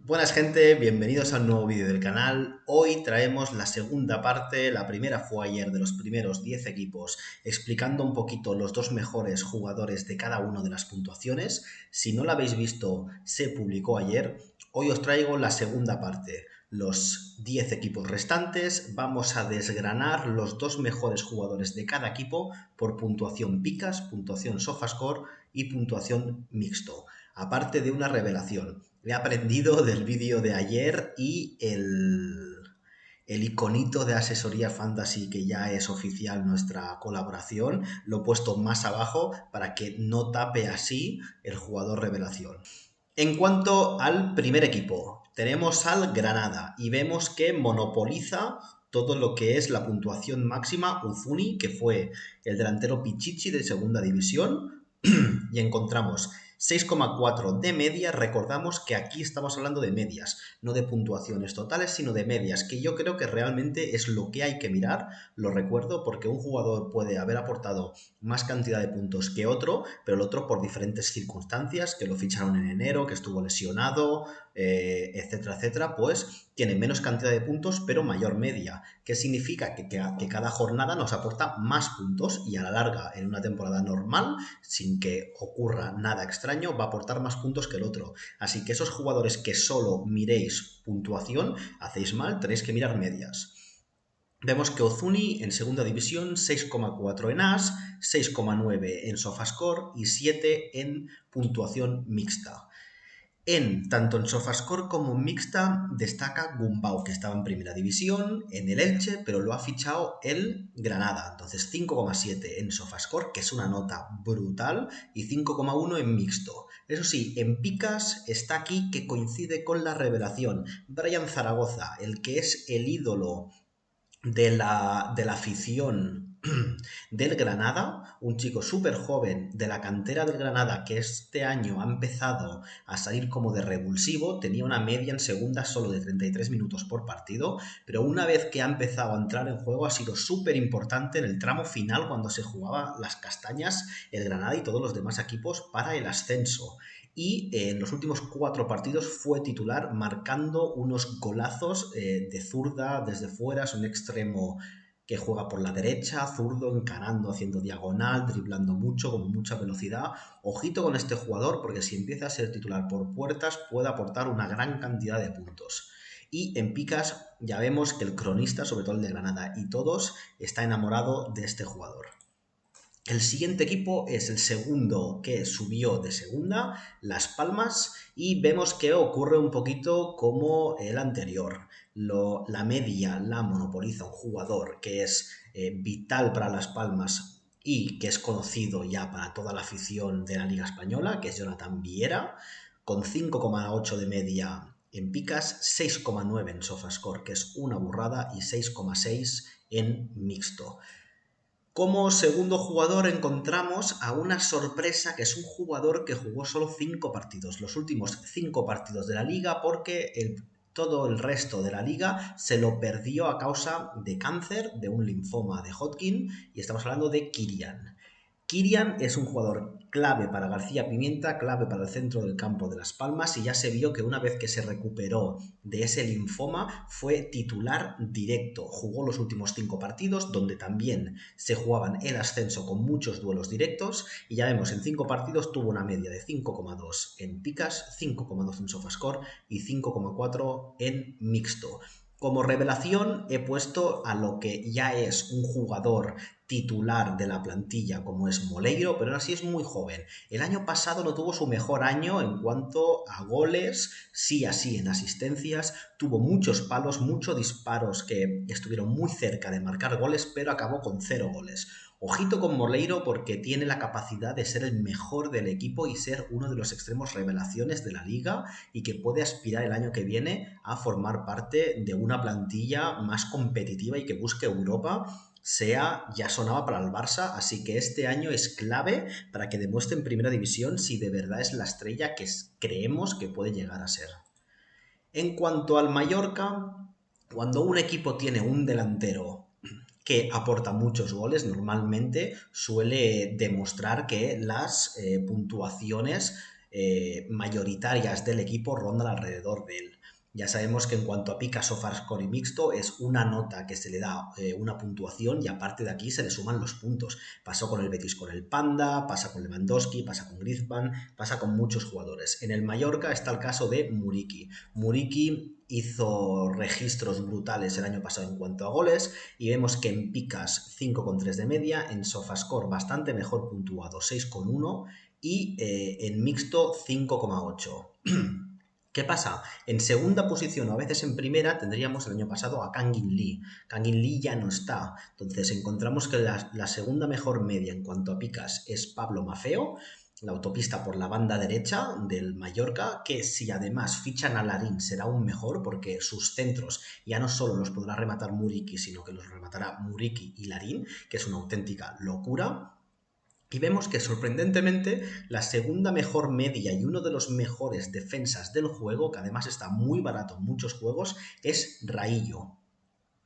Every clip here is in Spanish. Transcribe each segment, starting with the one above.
Buenas gente, bienvenidos a un nuevo vídeo del canal. Hoy traemos la segunda parte, la primera fue ayer de los primeros 10 equipos, explicando un poquito los dos mejores jugadores de cada una de las puntuaciones. Si no la habéis visto, se publicó ayer. Hoy os traigo la segunda parte, los 10 equipos restantes. Vamos a desgranar los dos mejores jugadores de cada equipo por puntuación picas, puntuación sofascore y puntuación mixto, aparte de una revelación. He aprendido del vídeo de ayer y el iconito de asesoría fantasy, que ya es oficial nuestra colaboración, lo he puesto más abajo para que no tape así el jugador revelación. En cuanto al primer equipo, tenemos al Granada y vemos que monopoliza todo lo que es la puntuación máxima Uzuni, que fue el delantero Pichichi de segunda división, y encontramos 6,4 de media. Recordamos que aquí estamos hablando de medias, no de puntuaciones totales, sino de medias, que yo creo que realmente es lo que hay que mirar. Lo recuerdo porque un jugador puede haber aportado más cantidad de puntos que otro, pero el otro por diferentes circunstancias, que lo ficharon en enero, que estuvo lesionado, etcétera, etcétera, pues tiene menos cantidad de puntos, pero mayor media. ¿Qué significa? Que cada jornada nos aporta más puntos y a la larga, en una temporada normal, sin que ocurra nada extraño, va a aportar más puntos que el otro. Así que esos jugadores que solo miréis puntuación, hacéis mal, tenéis que mirar medias. Vemos que Ozuni en segunda división, 6,4 en AS, 6,9 en Sofascore y 7 en puntuación mixta. Tanto en Sofascore como en mixta destaca Gumbau, que estaba en primera división, en el Elche, pero lo ha fichado el Granada. Entonces 5,7 en Sofascore, que es una nota brutal, y 5,1 en mixto. Eso sí, en picas está aquí que coincide con la revelación. Brian Zaragoza, el que es el ídolo de la afición del Granada, un chico súper joven de la cantera del Granada, que este año ha empezado a salir como de revulsivo. Tenía una media en segunda solo de 33 minutos por partido, pero una vez que ha empezado a entrar en juego ha sido súper importante en el tramo final, cuando se jugaba las castañas el Granada y todos los demás equipos para el ascenso. Y en los últimos 4 partidos fue titular, marcando unos golazos de zurda desde fuera. Es un extremo que juega por la derecha, zurdo, encarando, haciendo diagonal, driblando mucho, con mucha velocidad. Ojito con este jugador, porque si empieza a ser titular por puertas puede aportar una gran cantidad de puntos. Y en picas ya vemos que el cronista, sobre todo el de Granada y todos, está enamorado de este jugador. El siguiente equipo es el segundo que subió de segunda, Las Palmas, y vemos que ocurre un poquito como el anterior. La media la monopoliza un jugador que es vital para Las Palmas y que es conocido ya para toda la afición de la Liga Española, que es Jonathan Viera, con 5,8 de media en picas, 6,9 en Sofascore, que es una burrada, y 6,6 en mixto. Como segundo jugador encontramos a una sorpresa, que es un jugador que jugó solo 5 partidos, los últimos 5 partidos de la liga, porque todo el resto de la liga se lo perdió a causa de cáncer, de un linfoma de Hodgkin, y estamos hablando de Kirian. Kirian es un jugador clave para García Pimienta, clave para el centro del campo de Las Palmas, y ya se vio que una vez que se recuperó de ese linfoma fue titular directo. Jugó los últimos 5 partidos, donde también se jugaban el ascenso con muchos duelos directos, y ya vemos, en 5 partidos tuvo una media de 5,2 en picas, 5,2 en sofascore y 5,4 en mixto. Como revelación he puesto a lo que ya es un jugador titular de la plantilla, como es Moleiro, pero aún así es muy joven. El año pasado no tuvo su mejor año en cuanto a goles, sí así en asistencias, tuvo muchos palos, muchos disparos que estuvieron muy cerca de marcar goles, pero acabó con 0 goles. Ojito con Moleiro, porque tiene la capacidad de ser el mejor del equipo y ser uno de los extremos revelaciones de la liga, y que puede aspirar el año que viene a formar parte de una plantilla más competitiva y que busque Europa. Ya sonaba para el Barça, así que este año es clave para que demuestre en primera división si de verdad es la estrella que creemos que puede llegar a ser. En cuanto al Mallorca, cuando un equipo tiene un delantero que aporta muchos goles, normalmente suele demostrar que las puntuaciones mayoritarias del equipo rondan alrededor de él. Ya sabemos que en cuanto a pica, SofaScore y mixto es una nota que se le da una puntuación y aparte de aquí se le suman los puntos. Pasó con el Betis con el Panda, pasa con Lewandowski, pasa con Griezmann, pasa con muchos jugadores. En el Mallorca está el caso de Muriqui. Muriqui hizo registros brutales el año pasado en cuanto a goles y vemos que en picas 5,3 de media, en SofaScore bastante mejor puntuado 6,1 y en mixto 5,8. ¿Qué pasa? En segunda posición o a veces en primera tendríamos el año pasado a Kangin Lee. Kangin Lee ya no está. Entonces encontramos que la segunda mejor media en cuanto a picas es Pablo Maffeo, la autopista por la banda derecha del Mallorca, que si además fichan a Larín será aún mejor porque sus centros ya no solo los podrá rematar Muriqui, sino que los rematará Muriqui y Larín, que es una auténtica locura. Y vemos que sorprendentemente la segunda mejor media y uno de los mejores defensas del juego, que además está muy barato en muchos juegos, es Raillo,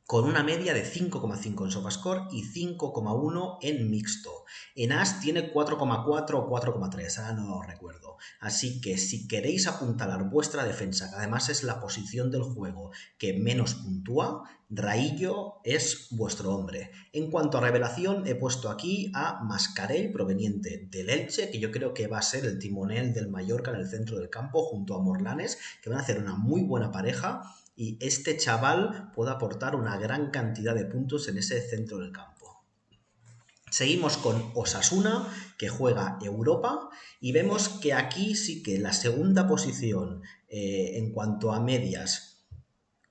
con una media de 5,5 en SofaScore y 5,1 en mixto. En As tiene 4,4 o 4,3, ahora no lo recuerdo. Así que si queréis apuntalar vuestra defensa, que además es la posición del juego que menos puntúa, Raillo es vuestro hombre. En cuanto a revelación, he puesto aquí a Mascarell, proveniente del Elche, que yo creo que va a ser el timonel del Mallorca en el centro del campo, junto a Morlanes, que van a hacer una muy buena pareja y este chaval puede aportar una gran cantidad de puntos en ese centro del campo. Seguimos con Osasuna, que juega Europa, y vemos que aquí sí que la segunda posición en cuanto a medias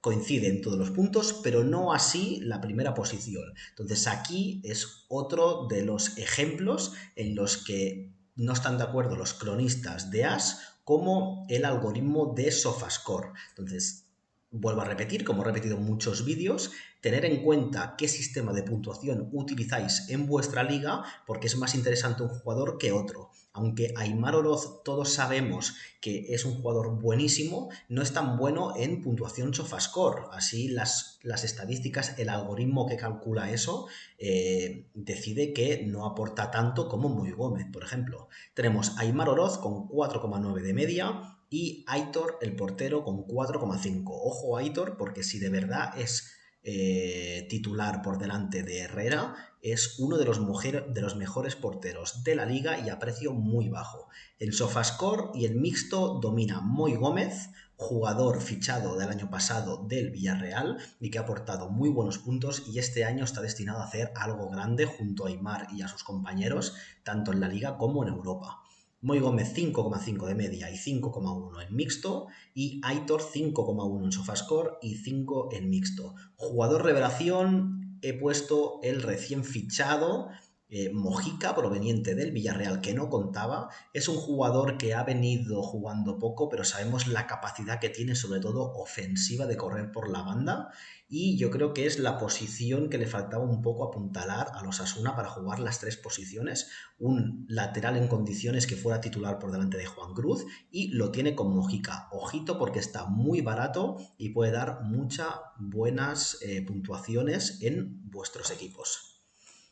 coincide en todos los puntos, pero no así la primera posición. Entonces aquí es otro de los ejemplos en los que no están de acuerdo los cronistas de As como el algoritmo de SofaScore. Entonces, vuelvo a repetir, como he repetido en muchos vídeos, tener en cuenta qué sistema de puntuación utilizáis en vuestra liga, porque es más interesante un jugador que otro. Aunque Aimar Oroz todos sabemos que es un jugador buenísimo, no es tan bueno en puntuación SofaScore. Así las estadísticas, el algoritmo que calcula eso, decide que no aporta tanto como Muy Gómez, por ejemplo. Tenemos a Aimar Oroz con 4,9 de media, y Aitor, el portero, con 4,5. Ojo a Aitor, porque si de verdad es titular por delante de Herrera, es uno de los mejores porteros de la liga y a precio muy bajo. En SofaScore y en mixto domina Moi Gómez, jugador fichado del año pasado del Villarreal y que ha aportado muy buenos puntos y este año está destinado a hacer algo grande junto a Aimar y a sus compañeros, tanto en la liga como en Europa. Moi Gómez 5,5 de media y 5,1 en mixto y Aitor 5,1 en SofaScore y 5 en mixto. Jugador revelación, he puesto el recién fichado Mojica, proveniente del Villarreal, que no contaba. Es un jugador que ha venido jugando poco, pero sabemos la capacidad que tiene, sobre todo ofensiva, de correr por la banda. Y yo creo que es la posición que le faltaba un poco apuntalar a los Osasuna para jugar las tres posiciones. Un lateral en condiciones que fuera titular por delante de Juan Cruz y lo tiene con Mojica. Ojito porque está muy barato y puede dar muchas buenas puntuaciones en vuestros equipos.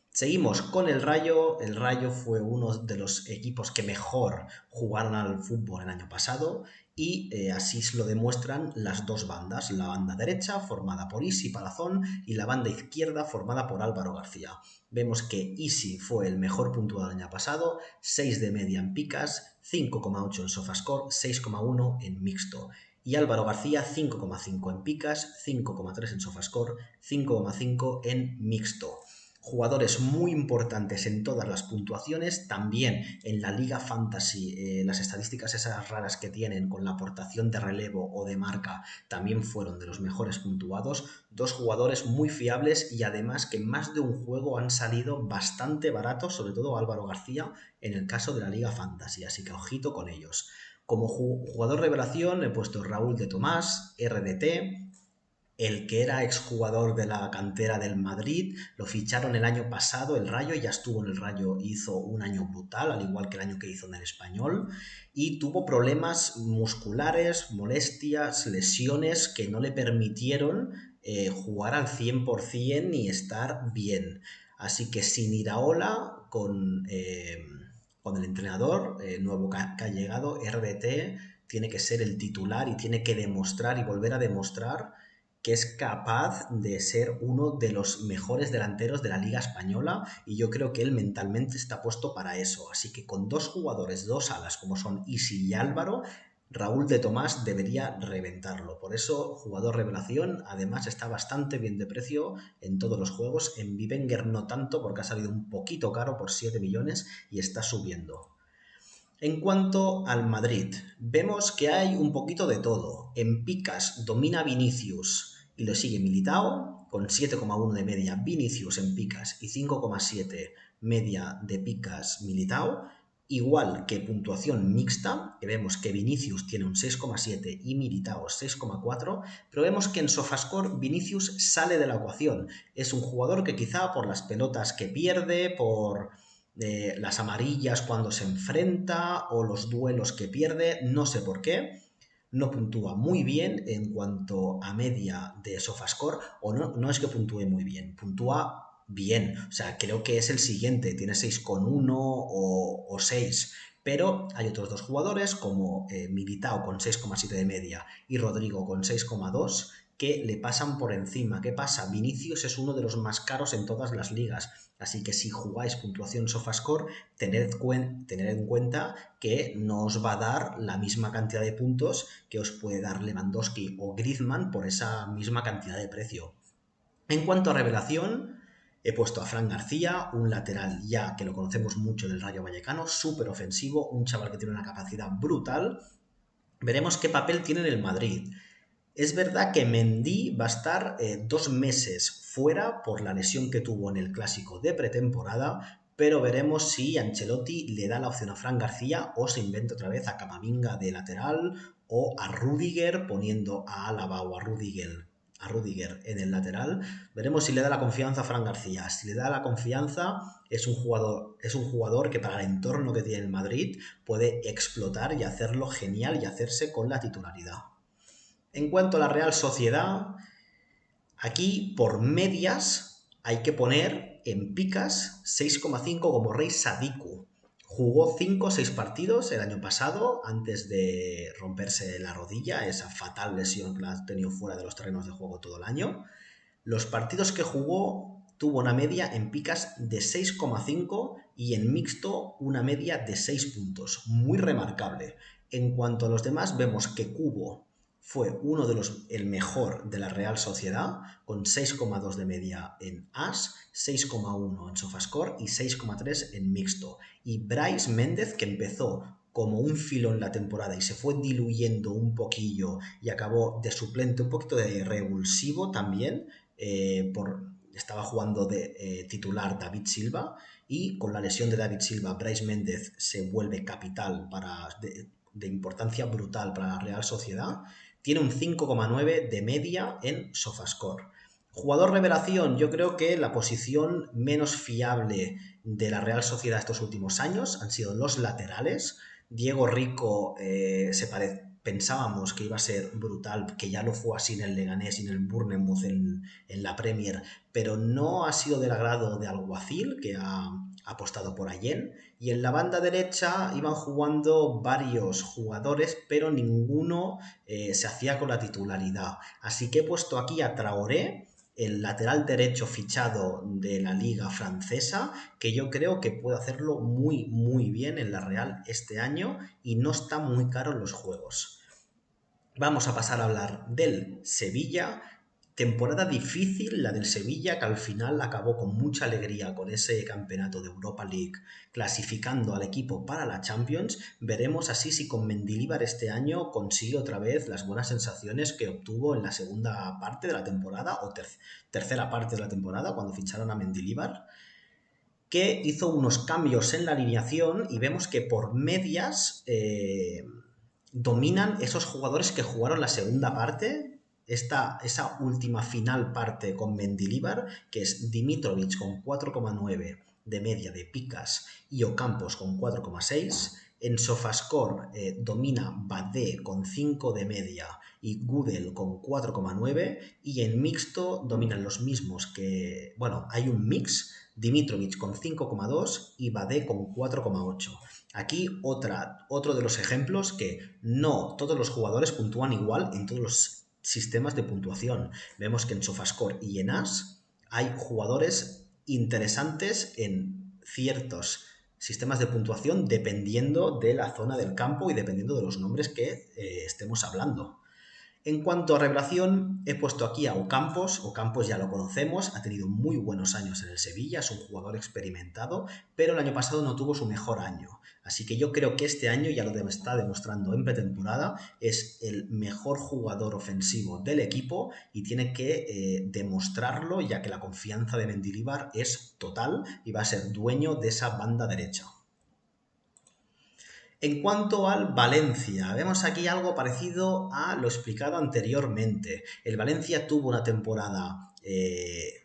Seguimos con el Rayo. El Rayo fue uno de los equipos que mejor jugaron al fútbol el año pasado y así lo demuestran las dos bandas. La banda derecha formada por Isi Palazón y la banda izquierda formada por Álvaro García. Vemos que Isi fue el mejor puntuado el año pasado, 6 de media en picas, 5,8 en SofaScore, 6,1 en mixto. Y Álvaro García 5,5 en picas, 5,3 en SofaScore, 5,5 en mixto. Jugadores muy importantes en todas las puntuaciones, también en la Liga Fantasy, las estadísticas esas raras que tienen con la aportación de relevo o de marca también fueron de los mejores puntuados, dos jugadores muy fiables y además que en más de un juego han salido bastante baratos, sobre todo Álvaro García en el caso de la Liga Fantasy, así que ojito con ellos. Como jugador revelación he puesto Raúl de Tomás, RDT, el que era exjugador de la cantera del Madrid, lo ficharon el año pasado, el Rayo, ya estuvo en el Rayo, hizo un año brutal, al igual que el año que hizo en el Español, y tuvo problemas musculares, molestias, lesiones que no le permitieron jugar al 100% ni estar bien. Así que sin Iraola, con el entrenador nuevo que ha llegado, RDT, tiene que ser el titular y tiene que demostrar y volver a demostrar que es capaz de ser uno de los mejores delanteros de la Liga Española y yo creo que él mentalmente está puesto para eso. Así que con dos jugadores, dos alas como son Isi y Álvaro, Raúl de Tomás debería reventarlo. Por eso, jugador revelación, además está bastante bien de precio en todos los juegos. En Bivenger no tanto porque ha salido un poquito caro por 7 millones y está subiendo. En cuanto al Madrid, vemos que hay un poquito de todo. En picas domina Vinicius y lo sigue Militao con 7,1 de media Vinicius en picas y 5,7 media de picas Militao. Igual que puntuación mixta, que vemos que Vinicius tiene un 6,7 y Militao 6,4, pero vemos que en Sofascore Vinicius sale de la ecuación. Es un jugador que quizá por las pelotas que pierde, por las amarillas cuando se enfrenta o los duelos que pierde, no sé por qué, no puntúa muy bien en cuanto a media de Sofascore, o no es que puntúe muy bien, puntúa bien, o sea, creo que es el siguiente, tiene 6,1 o 6, pero hay otros dos jugadores como Militao con 6,7 de media y Rodrigo con 6,2 que le pasan por encima. ¿Qué pasa? Vinicius es uno de los más caros en todas las ligas, así que si jugáis puntuación Sofascore, tened en cuenta que no os va a dar la misma cantidad de puntos que os puede dar Lewandowski o Griezmann por esa misma cantidad de precio. En cuanto a revelación, he puesto a Fran García, un lateral ya que lo conocemos mucho del Rayo Vallecano, súper ofensivo, un chaval que tiene una capacidad brutal. Veremos qué papel tiene en el Madrid. Es verdad que Mendy va a estar 2 meses fuera por la lesión que tuvo en el clásico de pretemporada, pero veremos si Ancelotti le da la opción a Fran García o se inventa otra vez a Camavinga de lateral o a Rüdiger poniendo a Álava o a Rüdiger en el lateral. Veremos si le da la confianza a Fran García. Si le da la confianza, es un jugador que para el entorno que tiene el Madrid puede explotar y hacerlo genial y hacerse con la titularidad. En cuanto a la Real Sociedad, aquí por medias hay que poner en picas 6,5 como Rey Sadiku. Jugó 5 o 6 partidos el año pasado antes de romperse la rodilla, esa fatal lesión que la ha tenido fuera de los terrenos de juego todo el año. Los partidos que jugó tuvo una media en picas de 6,5 y en mixto una media de 6 puntos. Muy remarcable. En cuanto a los demás, vemos que Cubo fue el mejor de la Real Sociedad, con 6,2 de media en As, 6,1 en Sofascore y 6,3 en mixto. Y Brais Méndez, que empezó como un filo en la temporada y se fue diluyendo un poquillo y acabó de suplente, un poquito de revulsivo también, estaba jugando de titular David Silva y con la lesión de David Silva, Brais Méndez se vuelve capital de importancia brutal para la Real Sociedad. Tiene un 5,9 de media en Sofascore. Jugador revelación, yo creo que la posición menos fiable de la Real Sociedad estos últimos años han sido los laterales. Diego Rico pensábamos que iba a ser brutal, que ya lo fue así en el Leganés y en el Bournemouth en la Premier, pero no ha sido del agrado de Alguacil, que ha apostado por Allen, y en la banda derecha iban jugando varios jugadores, pero ninguno se hacía con la titularidad. Así que he puesto aquí a Traoré, el lateral derecho fichado de la liga francesa, que yo creo que puede hacerlo muy muy bien en la Real este año y no está muy caro en los juegos. Vamos a pasar a hablar del Sevilla. Temporada difícil la del Sevilla, que al final acabó con mucha alegría con ese campeonato de Europa League, clasificando al equipo para la Champions. Veremos así si con Mendilibar este año consigue otra vez las buenas sensaciones que obtuvo en la segunda parte de la temporada o tercera parte de la temporada cuando ficharon a Mendilibar, que hizo unos cambios en la alineación y vemos que por medias dominan esos jugadores que jugaron la segunda parte, esa última final parte con Mendilibar, que es Dimitrovic con 4,9 de media de picas y Ocampos con 4,6. En Sofascore domina Badé con 5 de media y Gudel con 4,9. Y en mixto dominan los mismos que... Bueno, hay un mix, Dimitrovic con 5,2 y Badé con 4,8. Aquí otro de los ejemplos que no todos los jugadores puntúan igual en todos los sistemas de puntuación. Vemos que en SofaScore y en AS hay jugadores interesantes en ciertos sistemas de puntuación dependiendo de la zona del campo y dependiendo de los nombres que estemos hablando. En cuanto a revelación, he puesto aquí a Ocampos. Ocampos ya lo conocemos, ha tenido muy buenos años en el Sevilla, es un jugador experimentado, pero el año pasado no tuvo su mejor año. Así que yo creo que este año ya lo está demostrando en pretemporada, es el mejor jugador ofensivo del equipo y tiene que demostrarlo, ya que la confianza de Mendilibar es total y va a ser dueño de esa banda derecha. En cuanto al Valencia, vemos aquí algo parecido a lo explicado anteriormente. El Valencia tuvo una temporada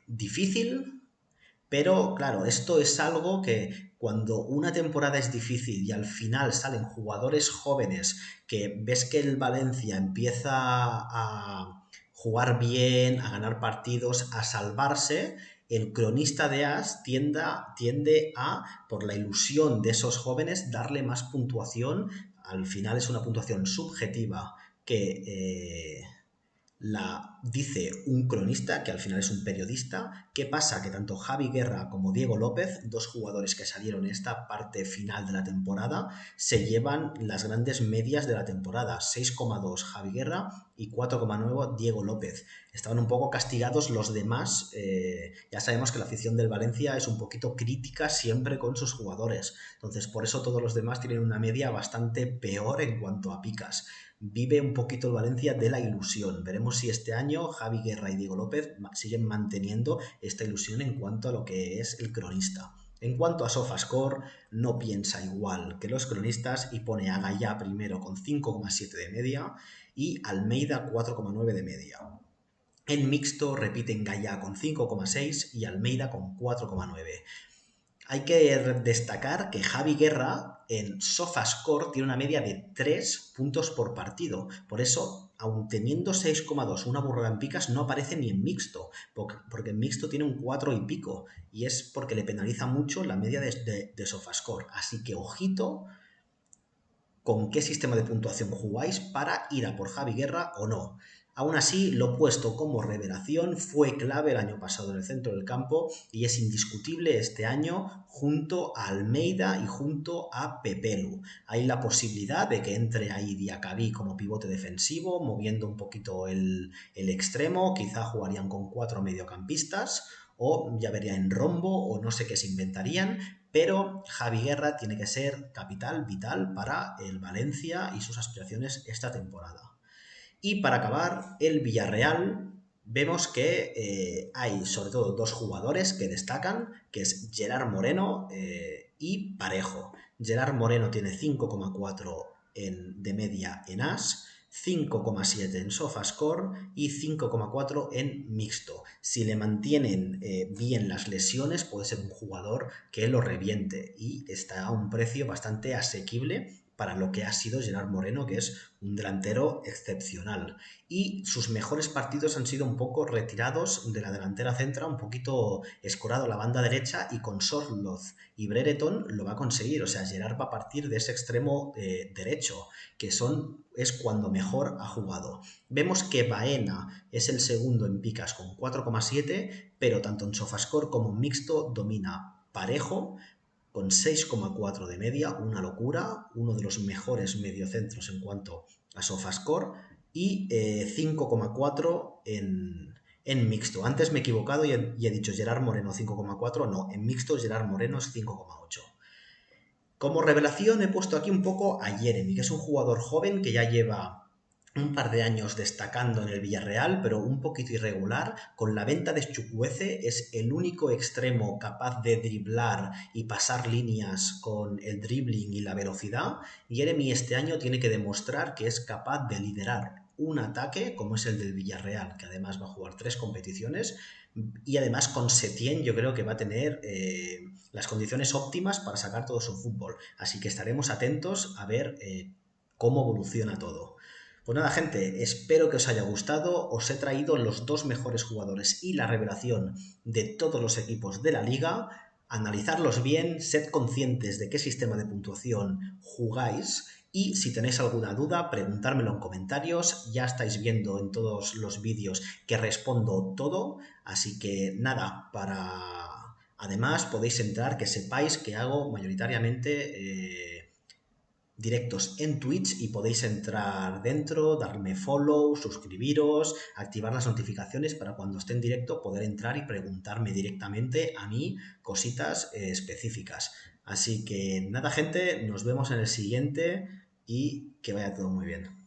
difícil, pero claro, esto es algo que cuando una temporada es difícil y al final salen jugadores jóvenes que ves que el Valencia empieza a jugar bien, a ganar partidos, a salvarse, el cronista de AS tiende a, por la ilusión de esos jóvenes, darle más puntuación. Al final es una puntuación subjetiva que la dice un cronista, que al final es un periodista. ¿Qué pasa? Que tanto Javi Guerra como Diego López, dos jugadores que salieron en esta parte final de la temporada, se llevan las grandes medias de la temporada. 6,2 Javi Guerra y 4,9 Diego López. Estaban un poco castigados los demás. Ya sabemos que la afición del Valencia es un poquito crítica siempre con sus jugadores. Entonces, por eso todos los demás tienen una media bastante peor en cuanto a picas. Vive un poquito el Valencia de la ilusión. Veremos si este año Javi Guerra y Diego López siguen manteniendo esta ilusión en cuanto a lo que es el cronista. En cuanto a SofaScore, no piensa igual que los cronistas y pone a Gallá primero con 5,7 de media y Almeida 4,9 de media. En mixto repiten Gallá con 5,6 y Almeida con 4,9. Hay que destacar que Javi Guerra en SofaScore tiene una media de 3 puntos por partido. Por eso, aun teniendo 6,2, una burrada en picas, no aparece ni en mixto, porque en mixto tiene un 4 y pico. Y es porque le penaliza mucho la media de SofaScore. Así que ojito con qué sistema de puntuación jugáis para ir a por Javi Guerra o no. Aún así, lo he puesto como revelación, fue clave el año pasado en el centro del campo y es indiscutible este año junto a Almeida y junto a Pepelu. Hay la posibilidad de que entre ahí Diacabí como pivote defensivo, moviendo un poquito el extremo, quizá jugarían con 4 mediocampistas o ya vería en rombo o no sé qué se inventarían, pero Javi Guerra tiene que ser capital, vital para el Valencia y sus aspiraciones esta temporada. Y para acabar, el Villarreal, vemos que hay sobre todo dos jugadores que destacan, que es Gerard Moreno y Parejo. Gerard Moreno tiene 5,4 de media en AS, 5,7 en SofaScore y 5,4 en mixto. Si le mantienen bien las lesiones, puede ser un jugador que lo reviente y está a un precio bastante asequible para lo que ha sido Gerard Moreno, que es un delantero excepcional. Y sus mejores partidos han sido un poco retirados de la delantera central, un poquito escorado a la banda derecha, y con Sorloth y Brereton lo va a conseguir. O sea, Gerard va a partir de ese extremo derecho, que es cuando mejor ha jugado. Vemos que Baena es el segundo en picas con 4,7, pero tanto en SofaScore como en mixto domina Parejo, con 6,4 de media, una locura, uno de los mejores mediocentros en cuanto a SofaScore, y 5,4 en mixto. Antes me he equivocado y he dicho Gerard Moreno 5,4, no, en mixto Gerard Moreno es 5,8. Como revelación he puesto aquí un poco a Jeremy, que es un jugador joven que ya lleva un par de años destacando en el Villarreal, pero un poquito irregular. Con la venta de Chukwueze es el único extremo capaz de driblar y pasar líneas con el dribbling y la velocidad. Jeremy este año tiene que demostrar que es capaz de liderar un ataque como es el del Villarreal, que además va a jugar 3 competiciones, y además con Setién yo creo que va a tener las condiciones óptimas para sacar todo su fútbol. Así que estaremos atentos a ver cómo evoluciona todo. Pues nada, gente, espero que os haya gustado. Os he traído los dos mejores jugadores y la revelación de todos los equipos de la liga. Analizarlos bien, sed conscientes de qué sistema de puntuación jugáis y si tenéis alguna duda, preguntármelo en comentarios. Ya estáis viendo en todos los vídeos que respondo todo, así que nada, para... Además podéis entrar, que sepáis que hago mayoritariamente directos en Twitch y podéis entrar dentro, darme follow, suscribiros, activar las notificaciones para cuando esté en directo poder entrar y preguntarme directamente a mí cositas específicas. Así que nada, gente, nos vemos en el siguiente y que vaya todo muy bien.